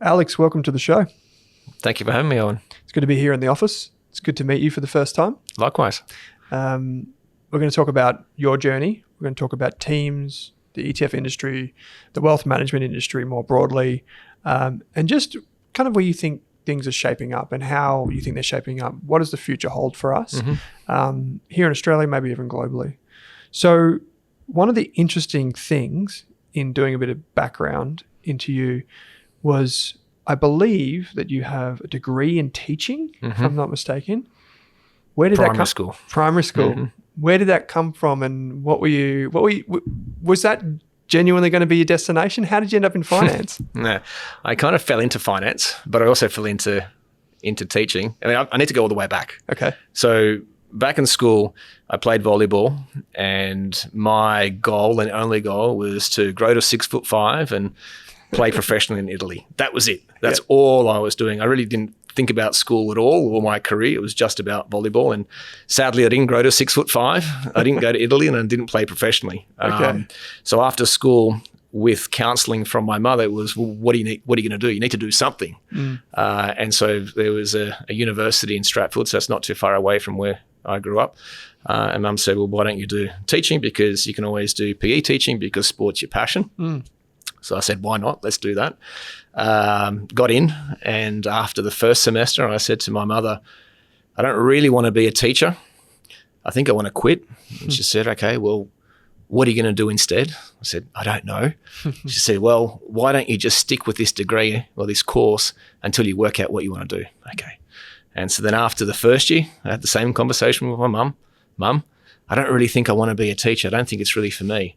Alex, welcome to the show. Thank you for having me, Owen. It's good to be here in the office. It's good to meet you for the first time. Likewise. We're going to talk about your journey. We're going to talk about teams, the ETF industry, the wealth management industry more broadly, and just kind of where you think things are shaping up and how you think they're shaping up. What does the future hold for us here in Australia, maybe even globally? So one of the interesting things in doing a bit of background into you was, I believe that you have a degree in teaching, if I'm not mistaken. Where did that come? Primary school. Where did that come from, and was that genuinely going to be your destination? How did you end up in finance? No, I kind of fell into finance, but I also fell into teaching. I mean, I need to go all the way back. Okay. So back in school, I played volleyball, and my goal and only goal was to grow to 6'5" and play professionally in Italy. That was it. That's all I was doing. I really didn't think about school at all or my career. It was just about volleyball. And sadly, I didn't grow to 6'5". I didn't go to Italy, and I didn't play professionally. Okay. So after school, with counselling from my mother, it was, well, what do you need? What are you going to do? You need to do something. And so there was a university in Stratford, so it's not too far away from where I grew up. And Mum said, well, why don't you do teaching? Because you can always do PE teaching because sport's your passion. So I said, why not? Let's do that. Got in, and after the first semester, I said to my mother, I don't really want to be a teacher. I think I want to quit. And she said, okay, well, what are you going to do instead? I said, I don't know. She said, well, why don't you just stick with this degree or this course until you work out what you want to do? Okay. And so then after the first year, I had the same conversation with my mum. Mum, I don't really think I want to be a teacher. I don't think it's really for me.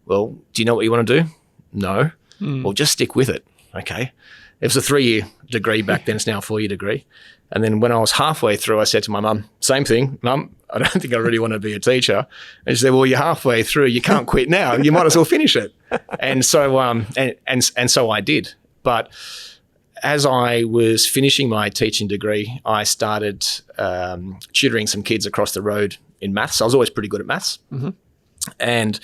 Well, do you know what you want to do? No. Well, just stick with it. Okay. It was a 3-year degree back then. It's now a 4-year degree. And then when I was halfway through, I said to my mum, same thing, Mum, I don't think I really want to be a teacher. And she said, well, you're halfway through. You can't quit now. You might as well finish it. And so and so I did. But as I was finishing my teaching degree, I started tutoring some kids across the road in maths. I was always pretty good at maths. And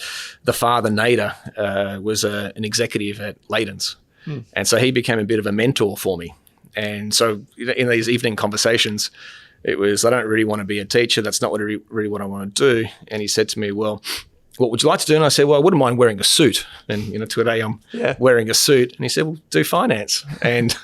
the father, Nader, was an executive at Leighton's. And so he became a bit of a mentor for me. And so in these evening conversations, it was, I don't really want to be a teacher. That's not really what I want to do. And he said to me, well, what would you like to do? And I said, well, I wouldn't mind wearing a suit. And, today I'm wearing a suit. And he said, well, do finance. And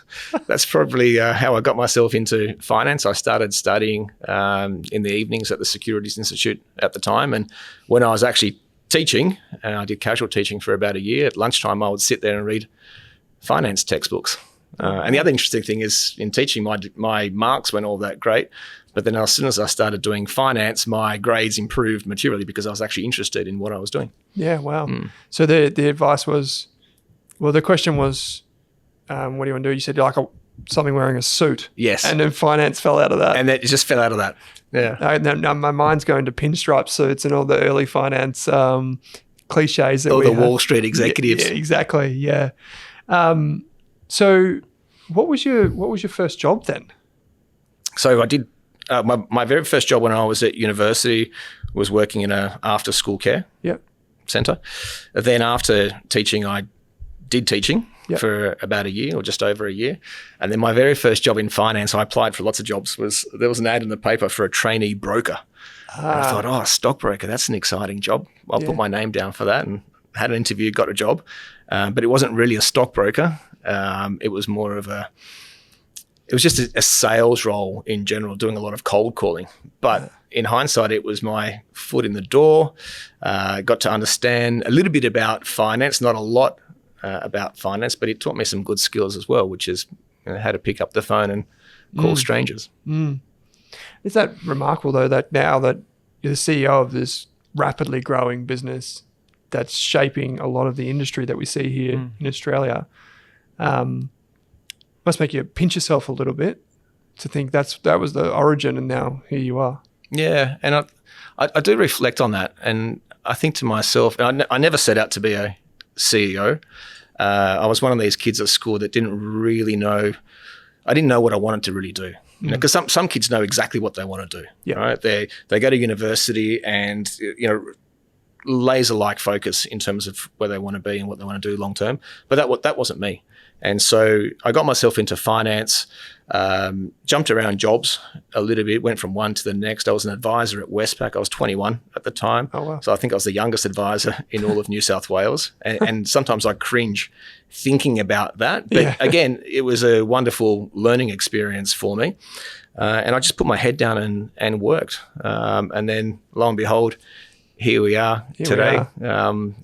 that's probably how I got myself into finance. I started studying in the evenings at the Securities Institute at the time. And when I was actually teaching, and I did casual teaching for about a year, at lunchtime I would sit there and read finance textbooks. And the other interesting thing is in teaching, my marks weren't all that great. But then as soon as I started doing finance, my grades improved materially because I was actually interested in what I was doing. Yeah, wow. So the advice was, well, the question was, what do you want to do? You said you like something wearing a suit. Yes. And then finance fell out of that. And it just fell out of that. Yeah. Now my mind's going to pinstripe suits and all the early finance cliches. All the Wall Street executives. Yeah, exactly, yeah. So what was your first job then? So I did my very first job when I was at university was working in a after school care centre. Then after teaching, I did teaching for about a year or just over a year. And then my very first job in finance, I applied for lots of jobs, there was an ad in the paper for a trainee broker. And I thought, a stockbroker, that's an exciting job. I'll put my name down for that, and had an interview, got a job. But it wasn't really a stockbroker. It was more of it was just a sales role in general, doing a lot of cold calling. But in hindsight, it was my foot in the door. Got to understand a little bit about finance, not a lot about finance, but it taught me some good skills as well, which is how to pick up the phone and call strangers. Is that remarkable, though, that now that you're the CEO of this rapidly growing business that's shaping a lot of the industry that we see here in Australia, must make you pinch yourself a little bit to think that was the origin, and now here you are. Yeah, and I do reflect on that, and I think to myself, I never set out to be a CEO. I was one of these kids at school that didn't really know. I didn't know what I wanted to really do. Because some kids know exactly what they want to do. Yeah. Right? They go to university and laser-like focus in terms of where they want to be and what they want to do long term. But that wasn't me. And so I got myself into finance, jumped around jobs a little bit, went from one to the next. I was an advisor at Westpac. I was 21 at the time. Oh, wow. So I think I was the youngest advisor in all of New South Wales. And sometimes I cringe thinking about that. But again, it was a wonderful learning experience for me. And I just put my head down and worked. And then lo and behold, here we are today,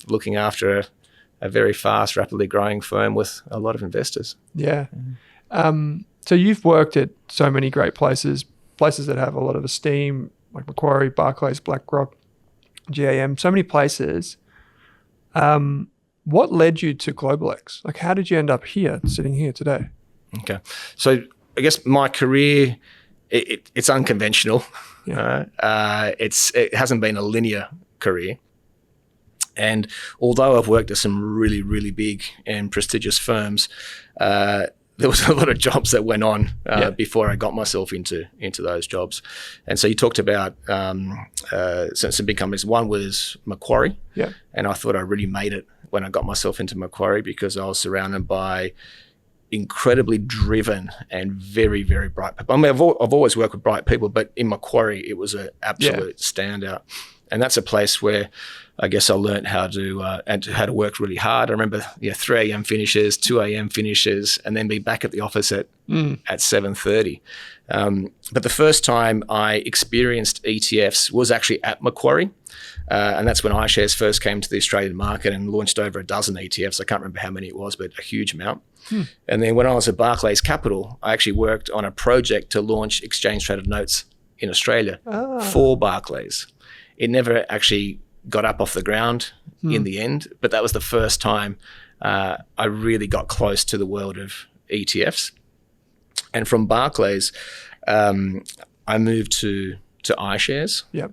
looking after a very fast, rapidly growing firm with a lot of investors. Yeah. So you've worked at so many great places that have a lot of esteem, like Macquarie, Barclays, BlackRock, GAM, so many places. What led you to Global X? Like, how did you end up here, sitting here today? Okay. So I guess my career, it's unconventional. Yeah. It hasn't been a linear career. And although I've worked at some really, really big and prestigious firms, there was a lot of jobs that went on before I got myself into those jobs. And so you talked about some big companies. One was Macquarie. Yeah. And I thought I really made it when I got myself into Macquarie because I was surrounded by incredibly driven and very, very bright people. I mean, I've always worked with bright people, but in Macquarie, it was an absolute standout. And that's a place where I guess I learned how to work really hard. I remember 3 a.m. finishes, 2 a.m. finishes, and then be back at the office at 7:30. But the first time I experienced ETFs was actually at Macquarie. And that's when iShares first came to the Australian market and launched over a dozen ETFs. I can't remember how many it was, but a huge amount. And then when I was at Barclays Capital, I actually worked on a project to launch exchange-traded notes in Australia for Barclays. It never actually got up off the ground in the end, but that was the first time I really got close to the world of ETFs. And from Barclays, I moved to iShares. Yep.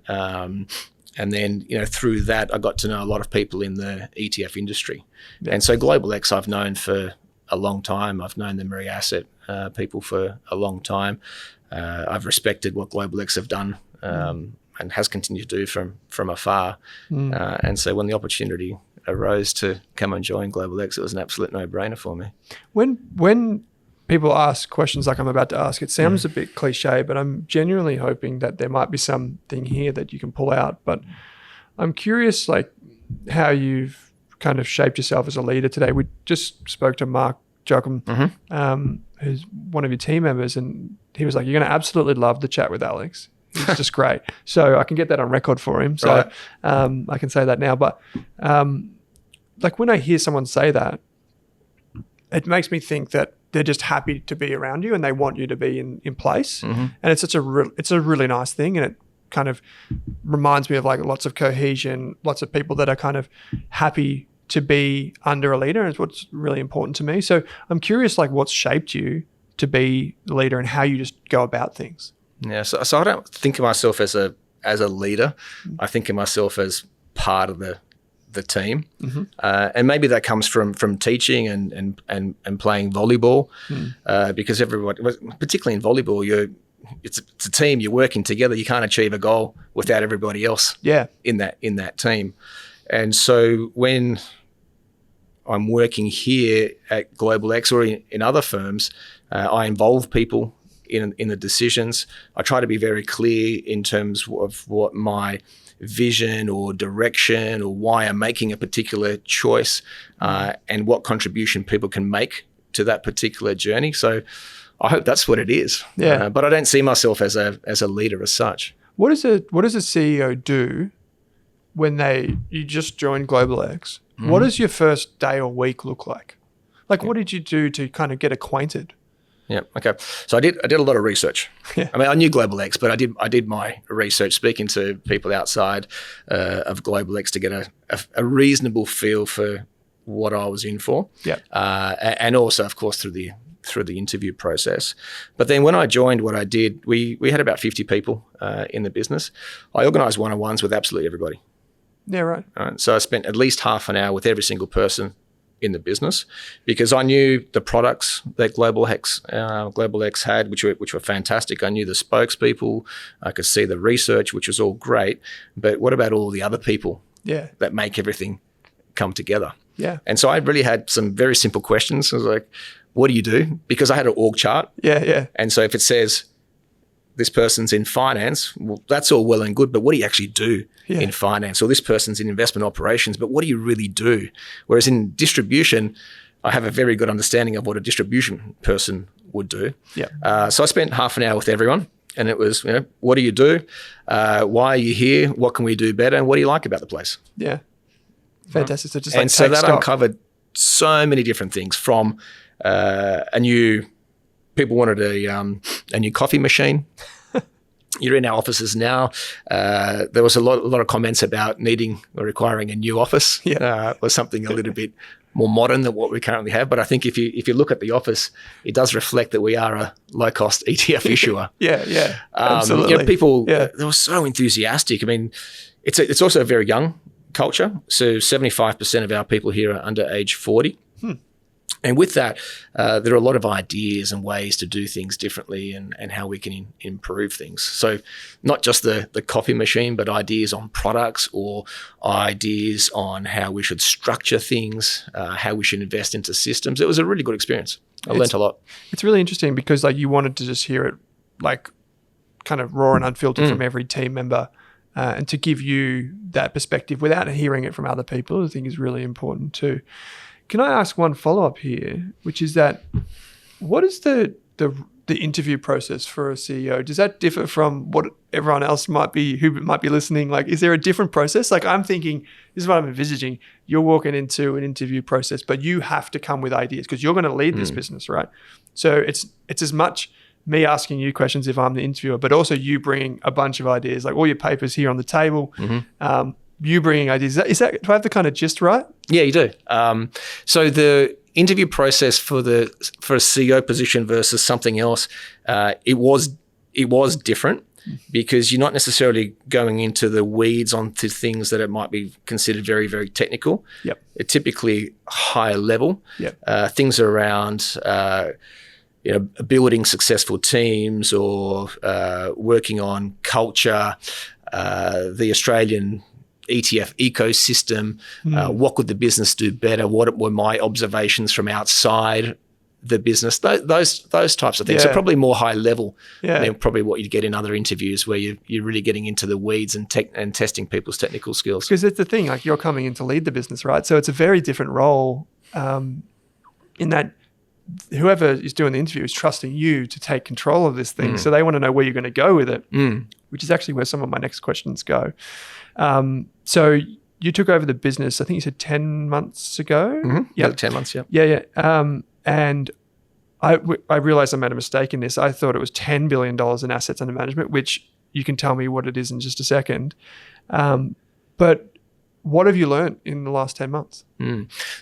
And then, through that, I got to know a lot of people in the ETF industry. Yep. And so Global X I've known for a long time. I've known the Marie Asset people for a long time. I've respected what Global X have done and has continued to do from afar. And so when the opportunity arose to come and join Global X, it was an absolute no-brainer for me. When people ask questions like I'm about to ask, it sounds a bit cliche, but I'm genuinely hoping that there might be something here that you can pull out. But I'm curious, like, how you've kind of shaped yourself as a leader today. We just spoke to Mark Jochum, who's one of your team members, and he was like, "You're going to absolutely love the chat with Alex. It's just great." So I can get that on record for him. So right. I can say that now. But like, when I hear someone say that, it makes me think that they're just happy to be around you and they want you to be in place. And it's it's a really nice thing, and it kind of reminds me of like lots of cohesion, lots of people that are kind of happy to be under a leader, and it's what's really important to me. So I'm curious, like, what's shaped you to be the leader and how you just go about things. Yeah, so I don't think of myself as a leader. I think of myself as part of the team, and maybe that comes from teaching and playing volleyball, because everybody, particularly in volleyball, it's a team. You're working together. You can't achieve a goal without everybody else. In that team, and so when I'm working here at Global X or in other firms, I involve people in the decisions. I try to be very clear in terms of what my vision or direction or why I'm making a particular choice, and what contribution people can make to that particular journey. So I hope that's what it is. But I don't see myself as a leader as such. What does a CEO do when you just joined Global X? What does your first day or week look like? Like, what did you do to kind of get acquainted? Yeah. Okay. So I did a lot of research. Yeah. I mean, I knew Global X, but I did my research, speaking to people outside of Global X to get a reasonable feel for what I was in for. Yeah. And also, of course, through the interview process. But then when I joined, what I did, we had about 50 people in the business. I organised one-on-ones with absolutely everybody. Yeah. Right. So I spent at least half an hour with every single person in the business, because I knew the products that Global X had, which were fantastic. I knew the spokespeople. I could see the research, which was all great. But what about all the other people that make everything come together? Yeah. And so I really had some very simple questions. I was like, what do you do? Because I had an org chart. Yeah. And so if it says this person's in finance, well, that's all well and good, but what do you actually do in finance? Or this person's in investment operations, but what do you really do? Whereas in distribution, I have a very good understanding of what a distribution person would do. Yeah. So I spent half an hour with everyone, and it was, what do you do? Why are you here? What can we do better? And what do you like about the place? Yeah. Fantastic. So just so that uncovered so many different things, from people wanted a new coffee machine. You're in our offices now. There was a lot of comments about needing or requiring a new office, or something a little bit more modern than what we currently have. But I think if you look at the office, it does reflect that we are a low-cost ETF issuer. Yeah, absolutely. People, they were so enthusiastic. I mean, it's also a very young culture. So 75% of our people here are under age 40. And with that, there are a lot of ideas and ways to do things differently, and how we can improve things. So not just the coffee machine, but ideas on products, or ideas on how we should structure things, how we should invest into systems. It was a really good experience. I learned a lot. It's really interesting because you wanted to just hear it kind of raw and unfiltered from every team member, and to give you that perspective without hearing it from other people, I think is really important too. Can I ask one follow-up here, which is that what is the interview process for a CEO? Does that differ from what everyone else who might be listening? Is there a different process? I'm thinking, this is what I'm envisaging. You're walking into an interview process, but you have to come with ideas because you're going to lead this business, right? So it's as much me asking you questions if I'm the interviewer, but also you bringing a bunch of ideas, all your papers here on the table. You bringing ideas. Is that, do I have the kind of gist right? Yeah, you do. So the interview process for a CEO position versus something else, it was different, because you're not necessarily going into the weeds onto things that it might be considered very, very technical. Yep. It's typically higher level. Yep. Things around building successful teams, or working on culture, the Australian ETF ecosystem, what could the business do better? What were my observations from outside the business? Those types of things. So probably more high level than probably what you'd get in other interviews, where you're really getting into the weeds and testing people's technical skills. Because it's the thing, you're coming in to lead the business, right? So it's a very different role, in that whoever is doing the interview is trusting you to take control of this thing. So they want to know where you're going to go with it, which is actually where some of my next questions go. So you took over the business, I think you said 10 months ago? Yeah, 10 months, yeah. Yeah. And I realized I made a mistake in this. I thought it was $10 billion in assets under management, which you can tell me what it is in just a second. But what have you learned in the last 10 months?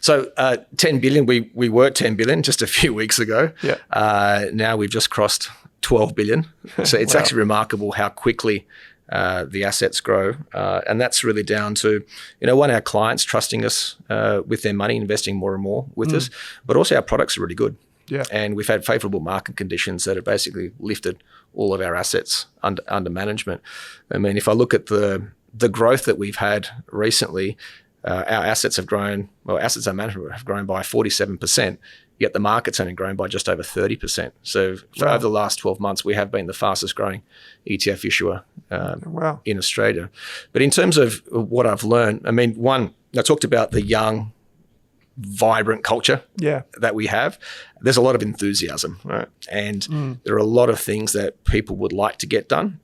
So 10 billion, we were 10 billion just a few weeks ago. Yeah. Now we've just crossed 12 billion. So it's actually remarkable how quickly the assets grow. And that's really down to, our clients trusting us with their money, investing more and more with us, but also our products are really good. Yeah. And we've had favourable market conditions that have basically lifted all of our assets under management. I mean, if I look at the growth that we've had recently, our assets under management have grown by 47%, yet the market's only grown by just over 30%. So over the last 12 months, we have been the fastest growing ETF issuer in Australia. But in terms of what I've learned, I mean, one, I talked about the young, vibrant culture that we have. There's a lot of enthusiasm, right? And there are a lot of things that people would like to get done.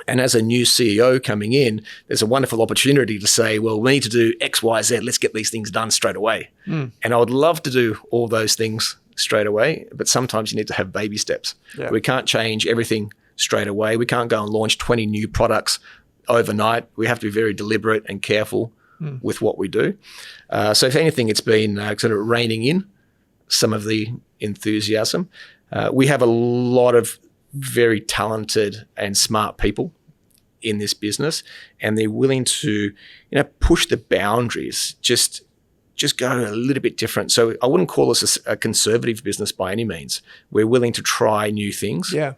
And as a new CEO coming in, there's a wonderful opportunity to say, well, we need to do X, Y, Z. Let's get these things done straight away. And I would love to do all those things straight away, but sometimes you need to have baby steps. Yeah. We can't change everything straight away. We can't go and launch 20 new products overnight. We have to be very deliberate and careful with what we do. So if anything, it's been sort of reining in some of the enthusiasm. We have a lot of very talented and smart people in this business, and they're willing to, push the boundaries, just go a little bit different. So I wouldn't call us a conservative business by any means. We're willing to try new things. Yeah.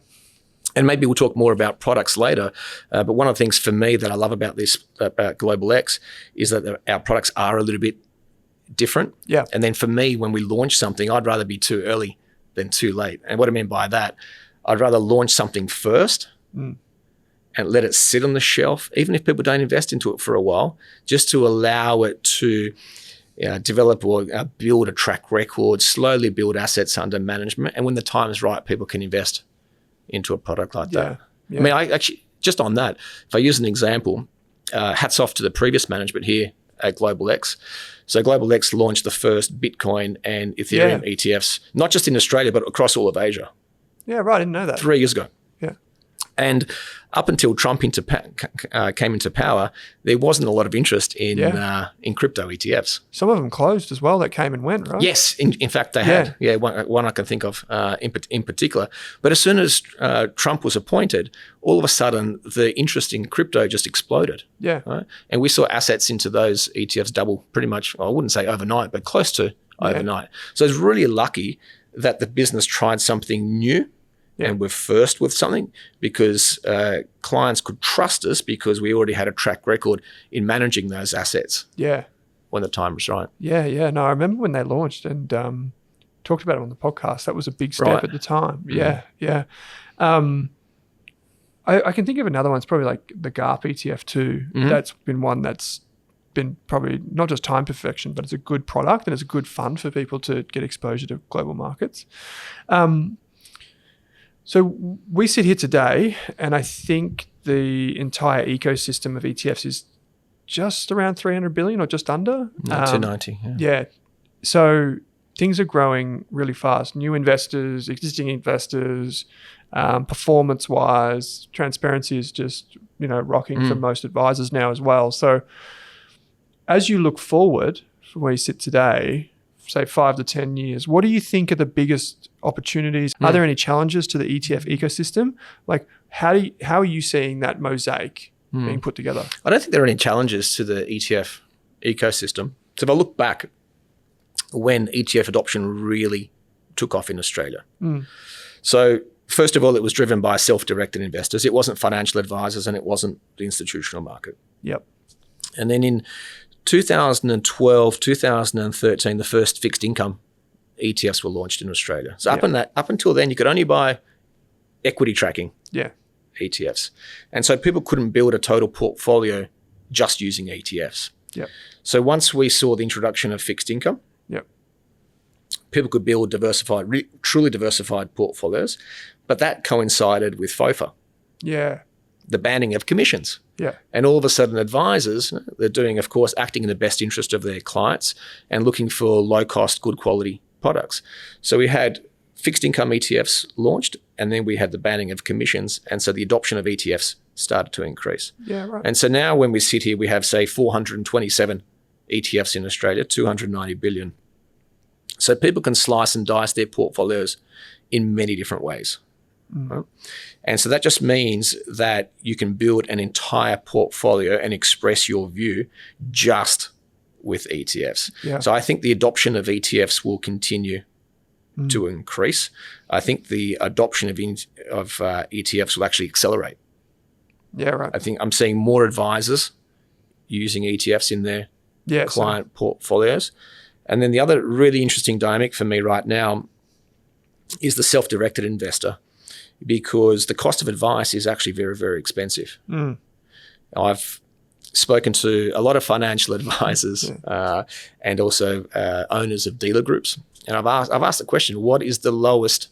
And maybe we'll talk more about products later. But one of the things for me that I love about Global X is that our products are a little bit different. Yeah. And then for me, when we launch something, I'd rather be too early than too late. And what I mean by that, I'd rather launch something first and let it sit on the shelf, even if people don't invest into it for a while, just to allow it to develop or build a track record, slowly build assets under management. And when the time is right, people can invest into a product like that. Yeah. I mean, I actually, just on that, if I use an example, hats off to the previous management here at Global X. So Global X launched the first Bitcoin and Ethereum ETFs, not just in Australia, but across all of Asia. Yeah, right. I didn't know that. 3 years ago. Yeah. And up until Trump came into power, there wasn't a lot of interest in crypto ETFs. Some of them closed as well that came and went, right? Yes, in fact they had. Yeah, one I can think of in particular. But as soon as Trump was appointed, all of a sudden the interest in crypto just exploded. Yeah. Right? And we saw assets into those ETFs double pretty much, I wouldn't say overnight, but close to overnight. So it's really lucky that the business tried something new. Yeah. And we're first with something because clients could trust us because we already had a track record in managing those assets. Yeah. When the time was right. Yeah. No, I remember when they launched and talked about it on the podcast. That was a big step at the time. Yeah. I can think of another one. It's probably like the GARP ETF too. Mm-hmm. That's been one that's been probably not just time perfection, but it's a good product and it's a good fund for people to get exposure to global markets. So we sit here today, and I think the entire ecosystem of ETFs is just around 300 billion or just under. 290. Yeah. So things are growing really fast. New investors, existing investors, performance-wise, transparency is just rocking for most advisors now as well. So as you look forward from where you sit today, say 5 to 10 years, what do you think are the biggest opportunities? Are there any challenges to the ETF ecosystem? Like how are you seeing that mosaic being put together? I don't think there are any challenges to the ETF ecosystem. So if I look back when ETF adoption really took off in Australia. So first of all, it was driven by self-directed investors. It wasn't financial advisors and it wasn't the institutional market. Yep. And then in 2012, 2013, the first fixed income ETFs were launched in Australia. So up until then, you could only buy equity tracking ETFs. And so people couldn't build a total portfolio just using ETFs. Yep. So once we saw the introduction of fixed income, people could build truly diversified portfolios. But that coincided with FOFA. Yeah. The banning of commissions. Yeah. And all of a sudden advisors, they're doing, of course, acting in the best interest of their clients and looking for low cost, good quality products. So we had fixed income ETFs launched and then we had the banning of commissions. And so the adoption of ETFs started to increase. Yeah, right. And so now when we sit here, we have, say, 427 ETFs in Australia, 290 billion. So people can slice and dice their portfolios in many different ways. Right? And so that just means that you can build an entire portfolio and express your view just with ETFs. Yeah. So I think the adoption of ETFs will continue to increase. I think the adoption of ETFs will actually accelerate. Yeah, right. I think I'm seeing more advisors using ETFs in their client portfolios. And then the other really interesting dynamic for me right now is the self-directed investor, because the cost of advice is actually very, very expensive. I've spoken to a lot of financial advisors and also owners of dealer groups. And I've asked the question, what is the lowest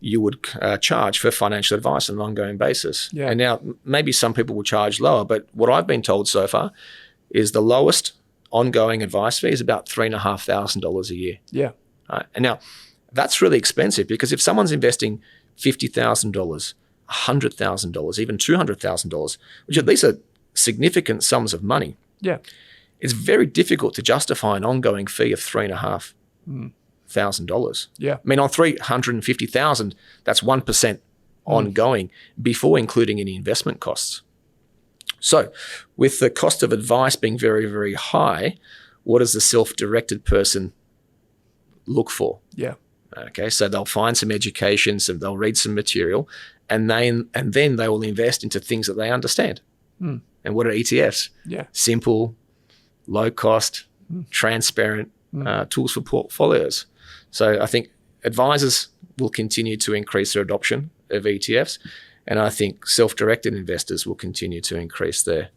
you would charge for financial advice on an ongoing basis? Yeah. And now maybe some people will charge lower, but what I've been told so far is the lowest ongoing advice fee is about $3,500 a year. Yeah. And now that's really expensive because if someone's investing $50,000, $100,000, even $200,000, which these are significant sums of money. Yeah. It's very difficult to justify an ongoing fee of $3,500. Yeah. I mean, on $350,000, that's 1% ongoing before including any investment costs. So with the cost of advice being very, very high, what does the self-directed person look for? Yeah. Okay, so they'll find some education, they'll read some material, and then they will invest into things that they understand. And what are ETFs? Yeah. Simple, low cost, transparent, tools for portfolios. So I think advisors will continue to increase their adoption of ETFs, and I think self-directed investors will continue to increase their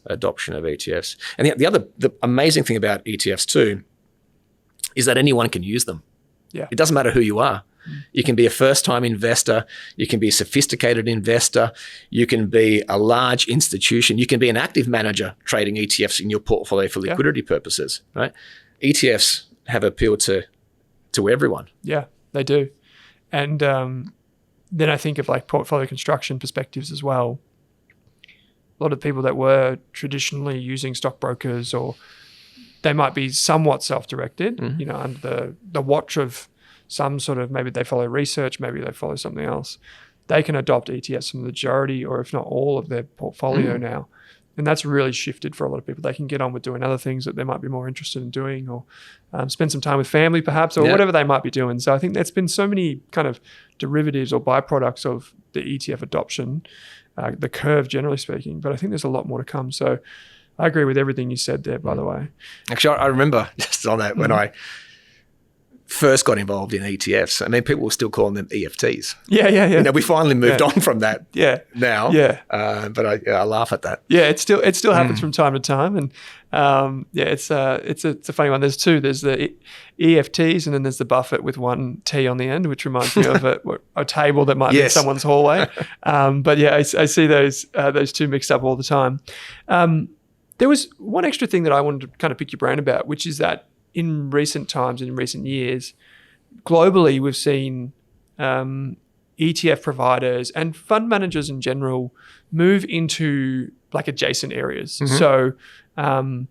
adoption of ETFs. And the amazing thing about ETFs too is that anyone can use them. Yeah. It doesn't matter who you are. You can be a first-time investor. You can be a sophisticated investor. You can be a large institution. You can be an active manager trading ETFs in your portfolio for liquidity purposes, right? ETFs have appeal to everyone. Yeah, they do. And then I think of like portfolio construction perspectives as well. A lot of people that were traditionally using stockbrokers, or they might be somewhat self-directed, under the watch of some sort of, maybe they follow research, maybe they follow something else. They can adopt ETFs from the majority, or if not all, of their portfolio now. And that's really shifted for a lot of people. They can get on with doing other things that they might be more interested in doing, or spend some time with family perhaps, or whatever they might be doing. So I think there's been so many kind of derivatives or byproducts of the ETF adoption, the curve generally speaking, but I think there's a lot more to come. So I agree with everything you said there, by the way. Actually, I remember just on that when I first got involved in ETFs, I mean, people were still calling them EFTs. Yeah. We finally moved on from that now. Yeah. But I laugh at that. Yeah, it still happens from time to time. And it's a funny one. There's two. There's the EFTs, and then there's the Buffett with one T on the end, which reminds me of a table that might be in someone's hallway. But yeah, I see those two mixed up all the time. There was one extra thing that I wanted to kind of pick your brain about, which is that in recent times and in recent years, globally, we've seen ETF providers and fund managers in general move into like adjacent areas. So I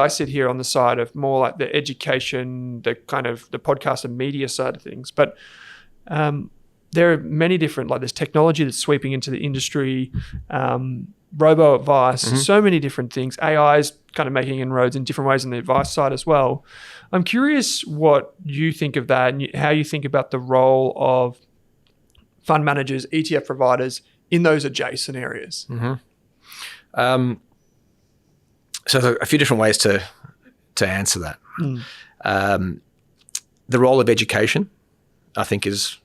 sit here on the side of more like the education, the kind of the podcast and media side of things. But there are many different, like there's technology that's sweeping into the industry, robo-advice, so many different things. AI is kind of making inroads in different ways on the advice side as well. I'm curious what you think of that and how you think about the role of fund managers, ETF providers in those adjacent areas. So there's a few different ways to answer that. The role of education, I think, is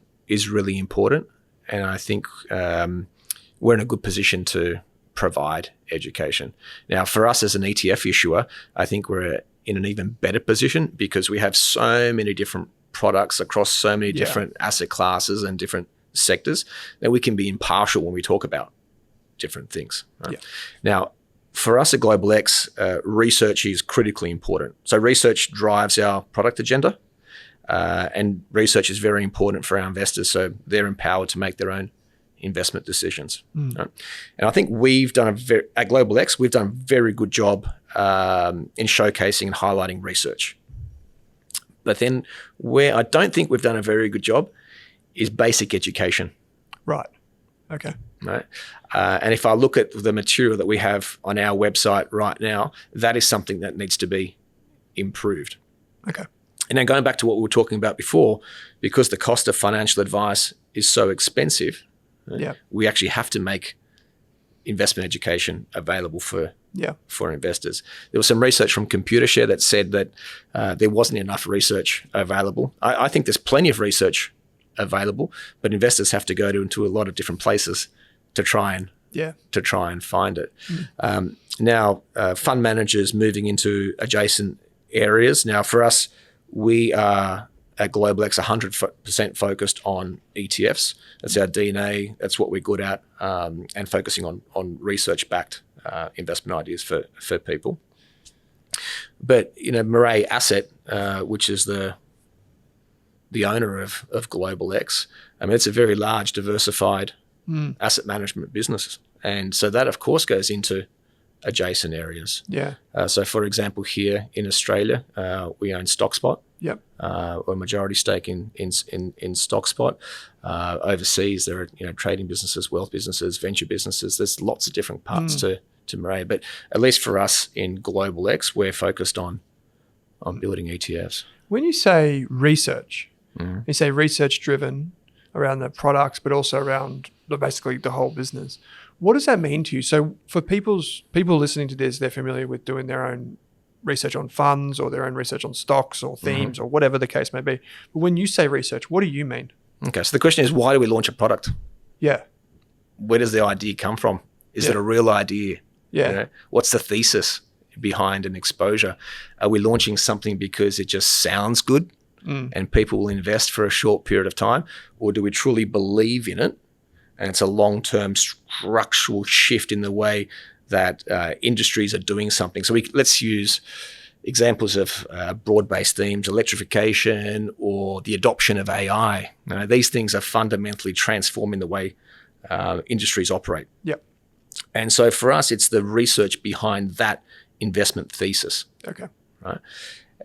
really important, and I think we're in a good position to provide education. Now, for us as an ETF issuer, I think we're in an even better position because we have so many different products across so many different asset classes and different sectors that we can be impartial when we talk about different things. Right? Now, for us at Global X, research is critically important. So research drives our product agenda, and research is very important for our investors, so they're empowered to make their own investment decisions. Right? And I think at Global X, we've done a very good job in showcasing and highlighting research. But then where I don't think we've done a very good job is basic education. Right. Okay. Right. And if I look at the material that we have on our website right now, that is something that needs to be improved. Okay. And then going back to what we were talking about before, because the cost of financial advice is so expensive, we actually have to make investment education available for investors. There was some research from Computershare that said that there wasn't enough research available. I think there's plenty of research available, but investors have to go into a lot of different places to try and find it. Now, fund managers moving into adjacent areas. Now, for us, we are at Global X 100% focused on ETFs. That's our DNA. That's what we're good at, and focusing on research-backed investment ideas for people. But Murray Asset, which is the owner of Global X, I mean, it's a very large, diversified asset management business, and so that of course goes into adjacent areas. So, for example, here in Australia, we own StockSpot. Or majority stake in StockSpot. Overseas, there are trading businesses, wealth businesses, venture businesses. There's lots of different parts to Murray, but at least for us in Global X, we're focused on building ETFs. When you say research, you say research driven around the products, but also around basically the whole business. What does that mean to you? So for people listening to this, they're familiar with doing their own research on funds or their own research on stocks or themes or whatever the case may be. But when you say research, what do you mean? Okay, so the question is, why do we launch a product? Yeah. Where does the idea come from? Is it a real idea? Yeah. You know, what's the thesis behind an exposure? Are we launching something because it just sounds good and people will invest for a short period of time? Or do we truly believe in it and it's a long-term structural shift in the way that industries are doing something? So let's use examples of broad-based themes, electrification or the adoption of AI. These things are fundamentally transforming the way industries operate. Yep. And so for us, it's the research behind that investment thesis. Okay. Right.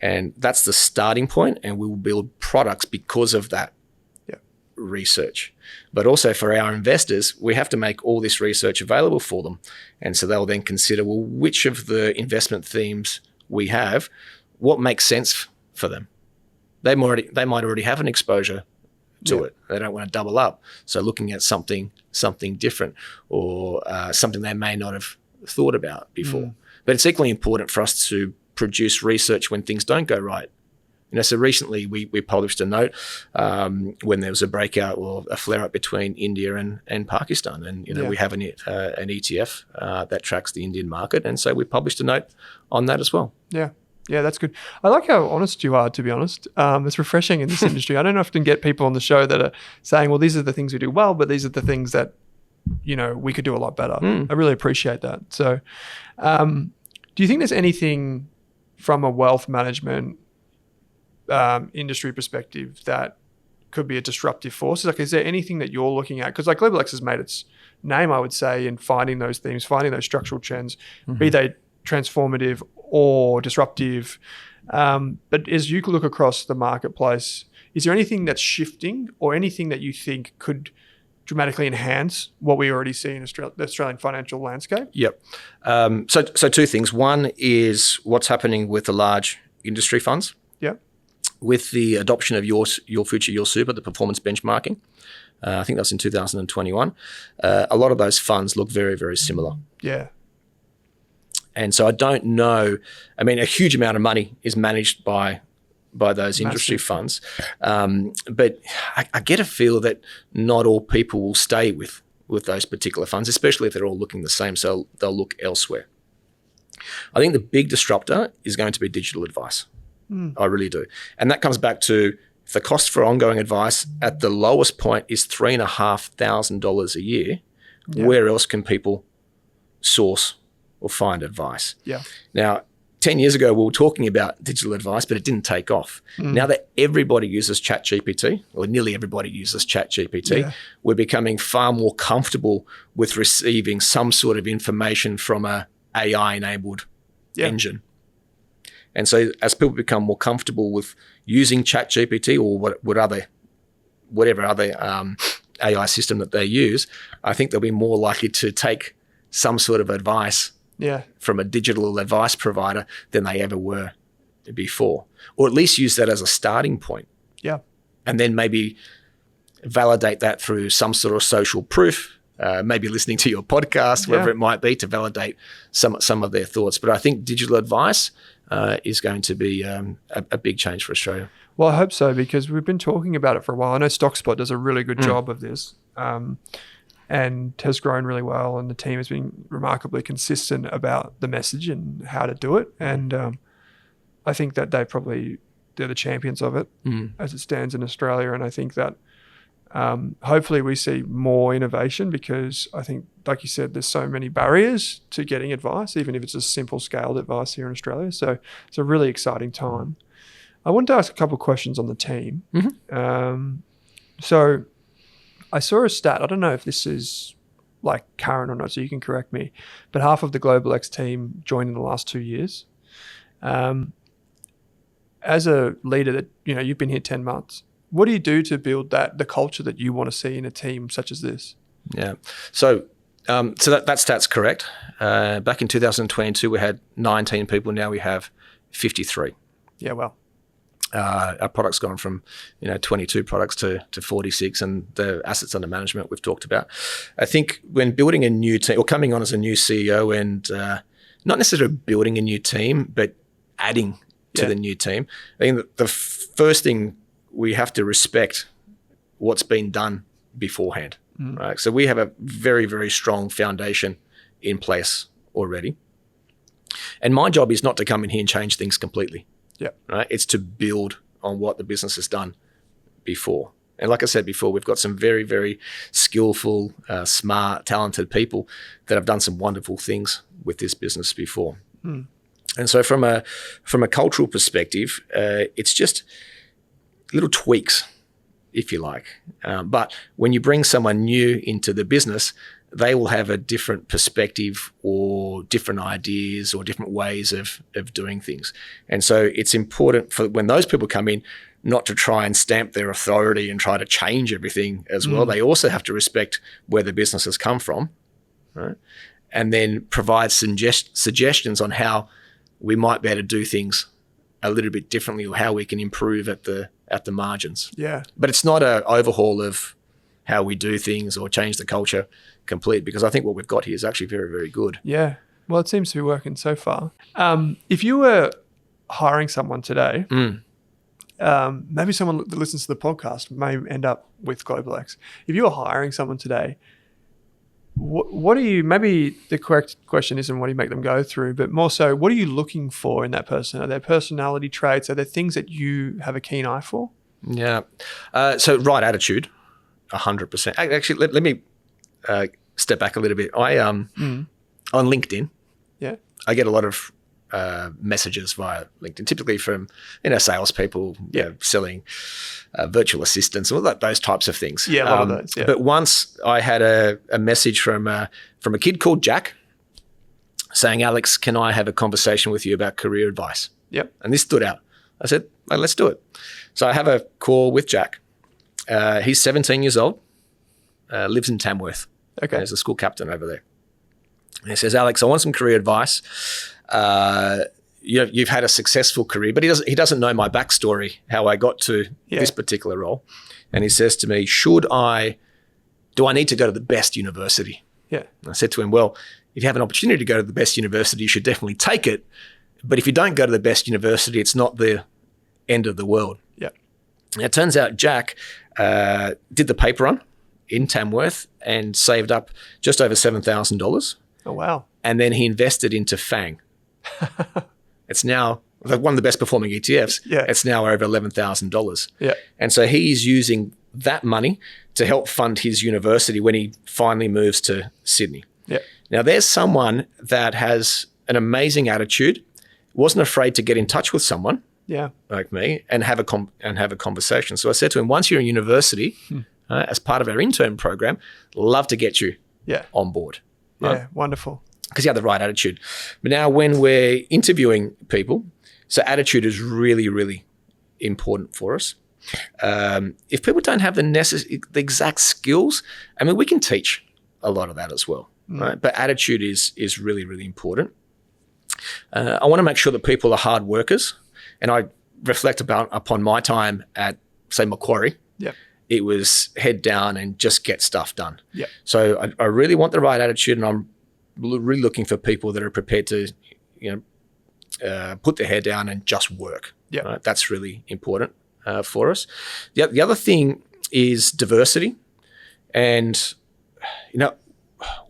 And that's the starting point, and we will build products because of that research. But also for our investors, we have to make all this research available for them. And so they'll then consider, well, which of the investment themes we have, what makes sense for them? They might already have an exposure to it. They don't want to double up. So looking at something different or something they may not have thought about before. But it's equally important for us to produce research when things don't go right. So recently we published a note when there was a breakout or a flare-up between India and Pakistan. And, we have an ETF that tracks the Indian market. And so we published a note on that as well. Yeah. Yeah, that's good. I like how honest you are, to be honest. It's refreshing in this industry. I don't often get people on the show that are saying, well, these are the things we do well, but these are the things that, we could do a lot better. I really appreciate that. So do you think there's anything from a wealth management industry perspective that could be a disruptive force? Like, is there anything that you're looking at? Because like Global X has made its name, I would say, in finding those themes, finding those structural trends, be they transformative or disruptive. But as you look across the marketplace, is there anything that's shifting or anything that you think could dramatically enhance what we already see in the Australian financial landscape? Yep. So two things. One is what's happening with the large industry funds. Yeah. With the adoption of Your Future, Your Super, the performance benchmarking. I think that was in 2021. A lot of those funds look very, very similar. Yeah. And so I don't know. I mean, a huge amount of money is managed by those industry funds. But I get a feel that not all people will stay with those particular funds, especially if they're all looking the same. So they'll look elsewhere. I think the big disruptor is going to be digital advice. I really do. And that comes back to if the cost for ongoing advice at the lowest point is $3,500 a year, where else can people source or find advice? Yeah. Now, 10 years ago, we were talking about digital advice, but it didn't take off. Now that everybody uses ChatGPT, or nearly everybody uses ChatGPT, we're becoming far more comfortable with receiving some sort of information from a AI-enabled engine. And so as people become more comfortable with using ChatGPT or whatever other AI system that they use, I think they'll be more likely to take some sort of advice from a digital advice provider than they ever were before, or at least use that as a starting point. Yeah. And then maybe validate that through some sort of social proof, maybe listening to your podcast, whatever it might be, to validate some of their thoughts. But I think digital advice is going to be a big change for Australia. Well, I hope so, because we've been talking about it for a while. I know StockSpot does a really good job of this. And has grown really well, and the team has been remarkably consistent about the message and how to do it. And I think that they're the champions of it as it stands in Australia. And I think that hopefully we see more innovation, because I think, like you said, there's so many barriers to getting advice, even if it's a simple scaled advice here in Australia. So it's a really exciting time. I wanted to ask a couple of questions on the team. So I saw a stat, I don't know if this is like current or not, so you can correct me, but half of the Global X team joined in the last 2 years. As a leader that, you've been here 10 months, what do you do to build the culture that you want to see in a team such as this? Yeah. So that stat's correct. Back in 2022, we had 19 people. Now we have 53. Yeah, well. Our product's gone from 22 products to 46, and the assets under management we've talked about. I think when building a new team or coming on as a new CEO and not necessarily building a new team, but adding to the new team, I think that the first thing we have to respect what's been done beforehand, right? So we have a very, very strong foundation in place already. And my job is not to come in here and change things completely. Yeah. Right? It's to build on what the business has done before. And like I said before, we've got some very, very skillful, smart, talented people that have done some wonderful things with this business before. And so from a cultural perspective, it's just little tweaks, if you like. But when you bring someone new into the business, they will have a different perspective or different ideas or different ways of doing things. And so it's important for when those people come in, not to try and stamp their authority and try to change everything as well. They also have to respect where the business has come from, right? And then provide suggestions on how we might be able to do things a little bit differently or how we can improve at the margins. Yeah. But it's not an overhaul of how we do things or change the culture complete, because I think what we've got here is actually very, very good. Yeah. Well, it seems to be working so far. If you were hiring someone today, maybe someone that listens to the podcast may end up with Global X. If you were hiring someone today, what do you, maybe the correct question isn't what do you make them go through, but more so, what are you looking for in that person? Are there personality traits? Are there things that you have a keen eye for? Yeah. So right attitude, 100%. Actually, let me step back a little bit. On LinkedIn, I get a lot of messages via LinkedIn, typically from salespeople, selling virtual assistants, all those types of things. Yeah, a lot of those. Yeah. But once I had a message from a kid called Jack saying, "Alex, can I have a conversation with you about career advice?" Yep. And this stood out. I said, "Well, let's do it." So I have a call with Jack. He's 17 years old, lives in Tamworth. Okay. He's a school captain over there. And he says, "Alex, I want some career advice. You've had a successful career," but he doesn't know my backstory, how I got to this particular role. And he says to me, do I need to go to the best university? Yeah. And I said to him, well, if you have an opportunity to go to the best university, you should definitely take it. But if you don't go to the best university, it's not the end of the world. Yeah. And it turns out Jack did the paper run in Tamworth and saved up just over $7,000. Oh, wow. And then he invested into FANG. It's now one of the best performing ETFs. Yeah. It's now over $11,000. Yeah. And so he's using that money to help fund his university when he finally moves to Sydney. Yeah. Now there's someone that has an amazing attitude, wasn't afraid to get in touch with someone like me and have a conversation. So I said to him, once you're in university, as part of our intern program, love to get you on board. Yeah, wonderful. Because you have the right attitude. But now when we're interviewing people, so attitude is really, really important for us. If people don't have the exact skills, I mean, we can teach a lot of that as well, right? But attitude is really, really important. I want to make sure that people are hard workers. And I reflect upon my time at, say, Macquarie. Yeah. It was head down and just get stuff done. Yeah. So I really want the right attitude, and I'm really looking for people that are prepared to, put their head down and just work. Yeah. Right? That's really important for us. The other thing is diversity. And,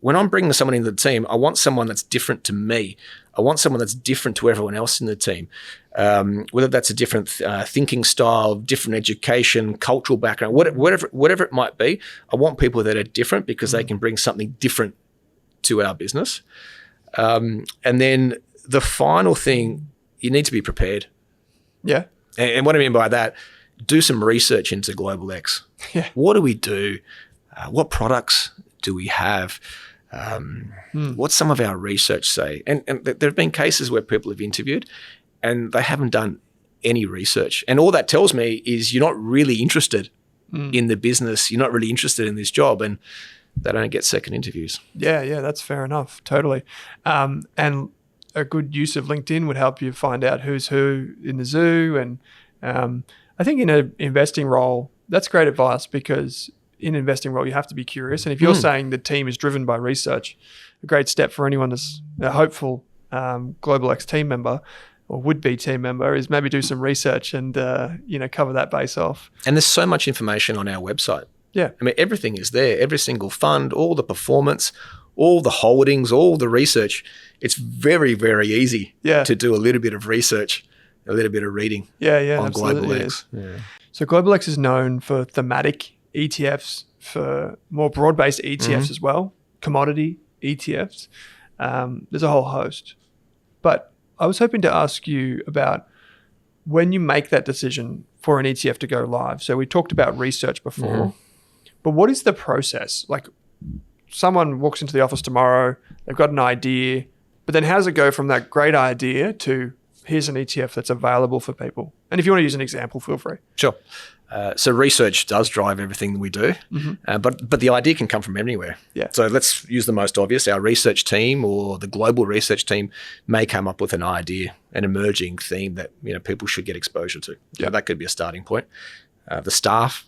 when I'm bringing someone into the team, I want someone that's different to me. I want someone that's different to everyone else in the team. Whether that's a different thinking style, different education, cultural background, whatever it might be, I want people that are different because they can bring something different to our business. And then the final thing, you need to be prepared. Yeah. And what I mean by that, do some research into Global X. Yeah. What do we do? What products do we have? What's some of our research say? And there have been cases where people have interviewed and they haven't done any research. And all that tells me is you're not really interested in the business. You're not really interested in this job, and they don't get second interviews. Yeah, that's fair enough. Totally. And a good use of LinkedIn would help you find out who's who in the zoo. And I think in an investing role, that's great advice, because in an investing role, you have to be curious. And if you're saying the team is driven by research, a great step for anyone that's a hopeful Global X team member or would-be team member is maybe do some research and, cover that base off. And there's so much information on our website. Yeah. I mean, everything is there. Every single fund, all the performance, all the holdings, all the research. It's very, very easy to do a little bit of research, a little bit of reading on Global X. Yeah. So Global X is known for thematic ETFs, for more broad-based ETFs as well, commodity ETFs. There's a whole host. But I was hoping to ask you about when you make that decision for an ETF to go live. So we talked about research before, but what is the process? Like, someone walks into the office tomorrow, they've got an idea, but then how does it go from that great idea to here's an ETF that's available for people? And if you want to use an example, feel free. Sure. So research does drive everything that we do, but the idea can come from anywhere. Yeah. So let's use the most obvious. Our research team or the global research team may come up with an idea, an emerging theme that people should get exposure to. Yeah. That could be a starting point. The staff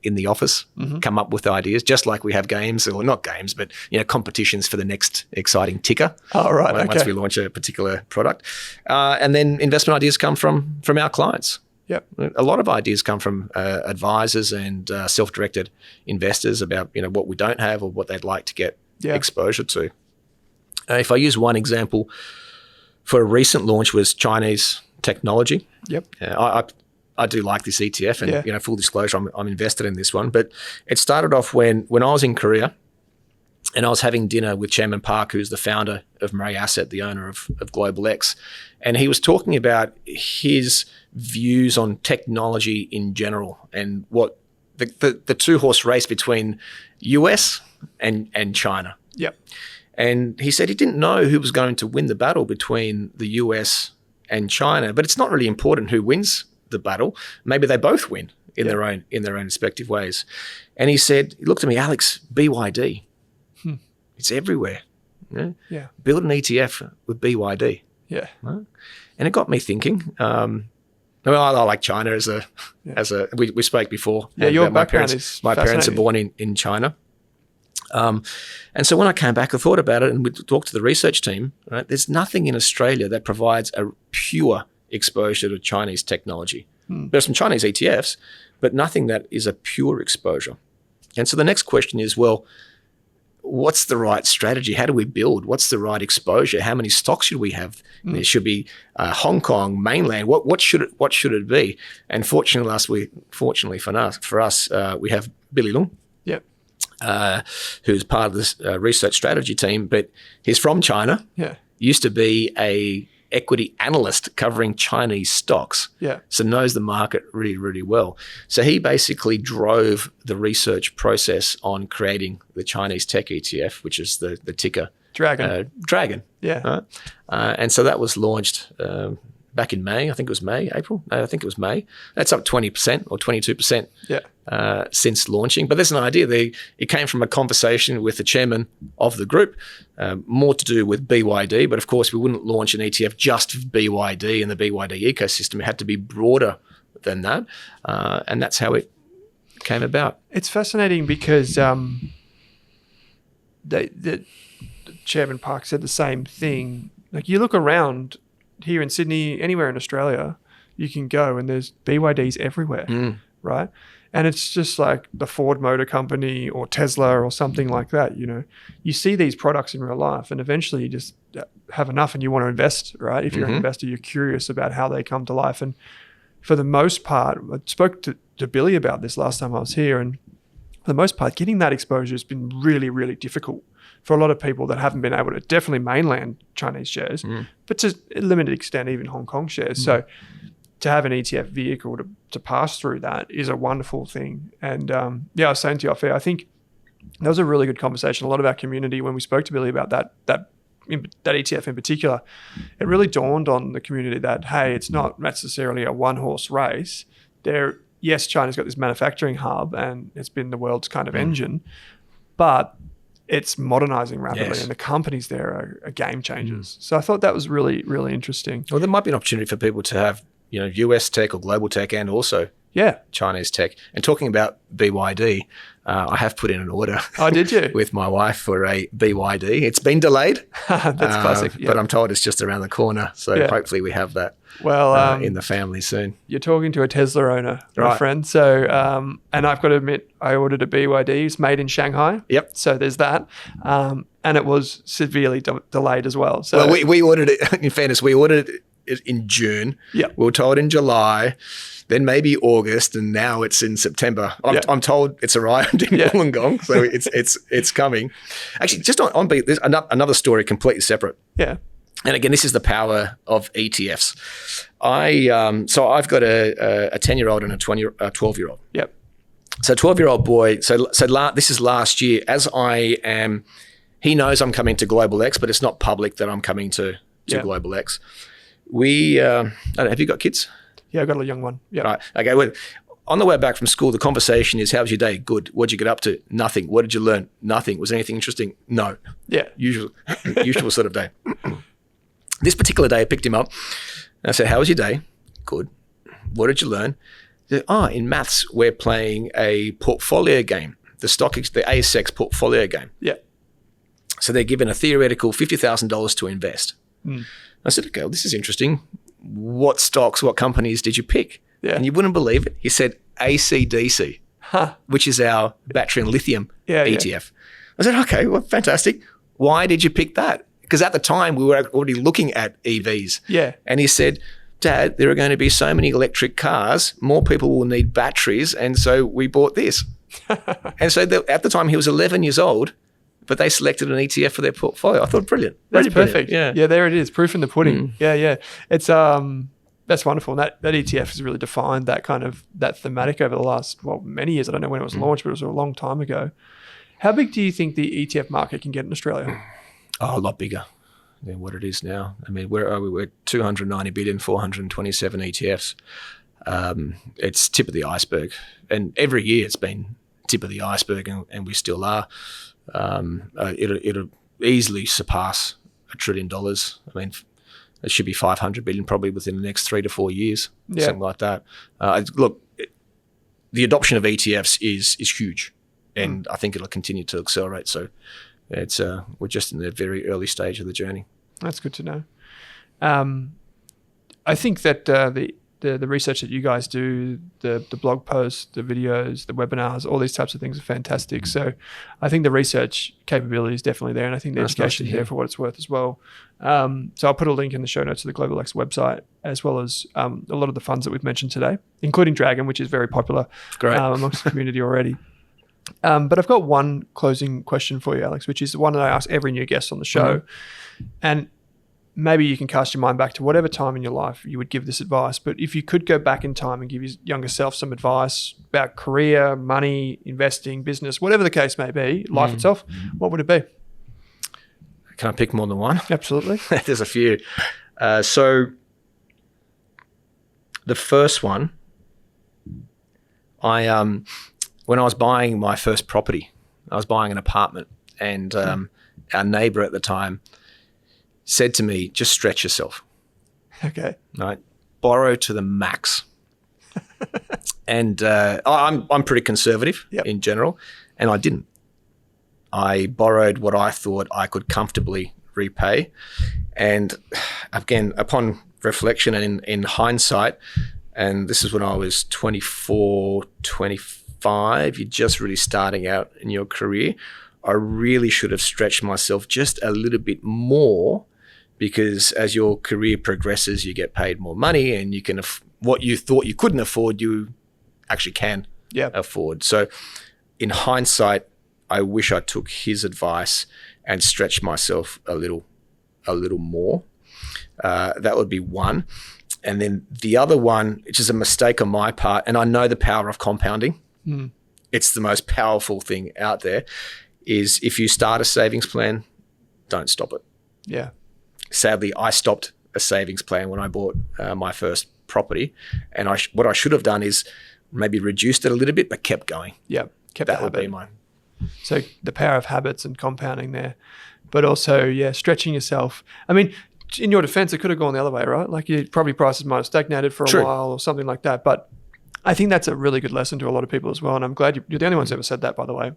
in the office come up with ideas, just like we have games, or not games, but competitions for the next exciting ticker. Oh, right. Once we launch a particular product, and then investment ideas come from our clients. Yep. A lot of ideas come from advisors and self-directed investors about what we don't have or what they'd like to get exposure to. If I use one example for a recent launch was Chinese technology. Yep. I do like this ETF, and full disclosure, I'm invested in this one. But it started off when I was in Korea, and I was having dinner with Chairman Park, who's the founder of Murray Asset, the owner of Global X, and he was talking about his views on technology in general and what the two-horse race between US and China. Yep. And he said he didn't know who was going to win the battle between the US and China, but it's not really important who wins the battle. Maybe they both win in their own respective ways. And he said, he looked at me, Alex, BYD. It's everywhere. Yeah. Build an ETF with BYD. Yeah. And it got me thinking. I like China as a we spoke before. Yeah, your background is my parents are born in China. And so when I came back, I thought about it, and we talked to the research team. Right, there's nothing in Australia that provides a pure exposure to Chinese technology. There's some Chinese ETFs, but nothing that is a pure exposure. And so the next question is, well, what's the right strategy? How do we build? What's the right exposure? How many stocks should we have? There should be Hong Kong, mainland. What should it be? And fortunately for us, we have Billy Lung. Yep. Who's part of this research strategy team, but he's from China. Yeah. Used to be a equity analyst covering Chinese stocks. Yeah. So knows the market really, really well. So he basically drove the research process on creating the Chinese tech ETF, which is the ticker Dragon. Yeah. And so that was launched back in May. I think it was May, April. No, I think it was May. That's up 20% or 22% since launching. But there's an idea there. It came from a conversation with the chairman of the group, more to do with BYD. But of course, we wouldn't launch an ETF just for BYD and the BYD ecosystem. It had to be broader than that. And that's how it came about. It's fascinating because the Chairman Park said the same thing. Like, you look around here in Sydney, anywhere in Australia, you can go and there's BYDs everywhere, right? And it's just like the Ford Motor Company or Tesla or something like that, You see these products in real life, and eventually you just have enough and you want to invest, right? If you're an investor, you're curious about how they come to life. And for the most part, I spoke to Billy about this last time I was here, and for the most part, getting that exposure has been really, really difficult for a lot of people that haven't been able to, definitely mainland Chinese shares, but to a limited extent, even Hong Kong shares. So to have an ETF vehicle to pass through that is a wonderful thing. And I was saying to you off air, I think that was a really good conversation. A lot of our community, when we spoke to Billy about that ETF in particular, it really dawned on the community that, hey, it's not necessarily a one-horse race. Yes, China's got this manufacturing hub and it's been the world's kind of engine, but it's modernizing rapidly, and the companies there are game changers. So I thought that was really, really interesting. Well, there might be an opportunity for people to have, US tech or global tech and also Yeah. Chinese tech. And talking about BYD, I have put in an order. Oh, did you? With my wife for a BYD. It's been delayed. That's classic. Yeah. But I'm told it's just around the corner. So hopefully we have that in the family soon. You're talking to a Tesla owner, my Right. friend. So, and I've got to admit, I ordered a BYD. It's made in Shanghai. Yep. So there's that. And it was severely delayed as well. So Well, we ordered it, in fairness, we ordered it in June. Yep. We were told in July, then maybe August, and now it's in September. I'm told it's arrived in Wollongong, so it's coming. Actually, just on there's another story completely separate. Yeah. And again, this is the power of ETFs. So I've got a 10-year-old and a 12-year-old. Yep. So 12-year-old boy. So this is last year. As I am, he knows I'm coming to Global X, but it's not public that I'm coming to Global X. I don't know, have you got kids? Yeah, I've got a young one. Yeah. Right. Okay. Well, on the way back from school, the conversation is, how was your day? Good. What'd you get up to? Nothing. What did you learn? Nothing. Was there anything interesting? No. Yeah. Usual sort of day. This particular day, I picked him up and I said, how was your day? Good. What did you learn? He said, in maths, we're playing a portfolio game, the ASX portfolio game. Yeah. So they're given a theoretical $50,000 to invest. I said, okay, well, this is interesting. What stocks, what companies did you pick? Yeah. And you wouldn't believe it. He said ACDC, which is our battery and lithium ETF. Yeah. I said, okay, well, fantastic. Why did you pick that? Because at the time we were already looking at EVs. Yeah. And he said, Dad, there are going to be so many electric cars, more people will need batteries. And so we bought this. And so at the time he was 11 years old, but they selected an ETF for their portfolio. I thought, brilliant. That's perfect. Yeah. Yeah, there it is. Proof in the pudding. Yeah, yeah. It's that's wonderful. And that ETF has really defined that that thematic over the last, many years. I don't know when it was launched, but it was a long time ago. How big do you think the ETF market can get in Australia? Oh, a lot bigger than what it is now. I mean, where are we? We're 290 billion, 427 ETFs. It's tip of the iceberg. And every year it's been tip of the iceberg, and we still are. It'll easily surpass $1 trillion. I mean, it should be 500 billion probably within the next 3 to 4 years, something like that. Look, the adoption of ETFs is huge, and I think it'll continue to accelerate. So it's we're just in the very early stage of the journey. That's good to know. I think that the research that you guys do, the blog posts, the videos, the webinars, all these types of things are fantastic. So I think the research capability is definitely there, and I think the education is there for what it's worth as well. So I'll put a link in the show notes to the Global X website, as well as a lot of the funds that we've mentioned today, including Dragon, which is very popular amongst the community already. But I've got one closing question for you, Alex, which is the one that I ask every new guest on the show. And maybe you can cast your mind back to whatever time in your life you would give this advice. But if you could go back in time and give your younger self some advice about career, money, investing, business, whatever the case may be, life itself, what would it be? Can I pick more than one? Absolutely. There's a few. So the first one, when I was buying my first property, I was buying an apartment, and our neighbour at the time said to me, just stretch yourself. Okay. Right? Borrow to the max. And I'm pretty conservative in general, and I didn't. I borrowed what I thought I could comfortably repay. And again, upon reflection and in hindsight, and this is when I was 24, 25, you're just really starting out in your career, I really should have stretched myself just a little bit more, because as your career progresses, you get paid more money, and you can what you thought you couldn't afford, you actually can afford. So in hindsight, I wish I took his advice and stretched myself a little more. That would be one. And then the other one, which is a mistake on my part, and I know the power of compounding. It's the most powerful thing out there, is if you start a savings plan, don't stop it. Yeah. Sadly, I stopped a savings plan when I bought my first property, and what I should have done is maybe reduced it a little bit, but kept going. Yeah, kept that would be mine. So the power of habits and compounding there, but also stretching yourself. I mean, in your defense, it could have gone the other way, right? Like your property prices might have stagnated for a while or something like that. But I think that's a really good lesson to a lot of people as well. And I'm glad you're the only ones who ever said that, by the way.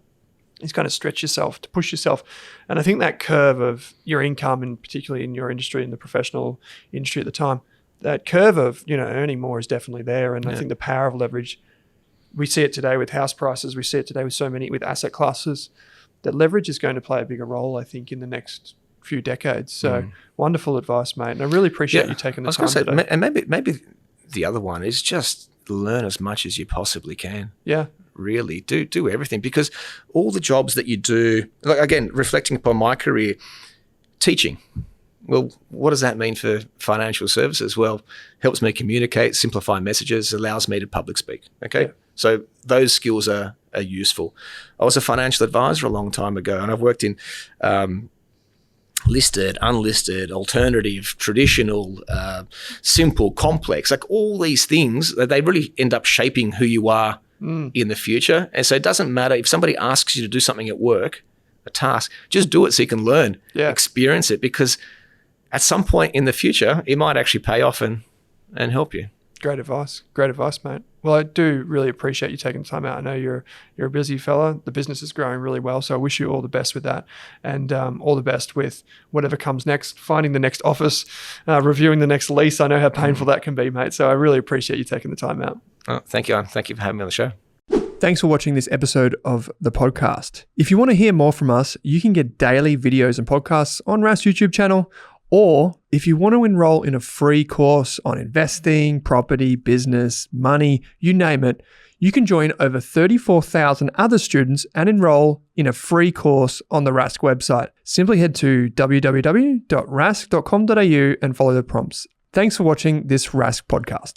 Is kind of stretch yourself, to push yourself. And I think that curve of your income, and particularly in your industry, in the professional industry at the time, that curve of, earning more is definitely there. And I think the power of leverage, we see it today with house prices. We see it today with asset classes, that leverage is going to play a bigger role, I think, in the next few decades. So wonderful advice, mate. And I really appreciate you taking the time today. And maybe the other one is just learn as much as you possibly can. Yeah. Really do everything, because all the jobs that you do, like, again, reflecting upon my career, teaching. Well, what does that mean for financial services? Well, helps me communicate, simplify messages, allows me to public speak. Okay. Yeah. So those skills are useful. I was a financial advisor a long time ago, and I've worked in listed, unlisted, alternative, traditional, simple, complex, like all these things, they really end up shaping who you are in the future. And so it doesn't matter if somebody asks you to do something at work, a task, just do it so you can learn, experience it, because at some point in the future, it might actually pay off and help you. Great advice, mate. Well, I do really appreciate you taking the time out. I know you're a busy fella. The business is growing really well, so I wish you all the best with that, and all the best with whatever comes next, finding the next office, reviewing the next lease. I know how painful that can be, mate. So I really appreciate you taking the time out. Oh, thank you. Thank you for having me on the show. Thanks for watching this episode of the podcast. If you want to hear more from us, you can get daily videos and podcasts on Rask's YouTube channel. Or if you want to enroll in a free course on investing, property, business, money, you name it, you can join over 34,000 other students and enroll in a free course on the Rask website. Simply head to www.rask.com.au and follow the prompts. Thanks for watching this Rask podcast.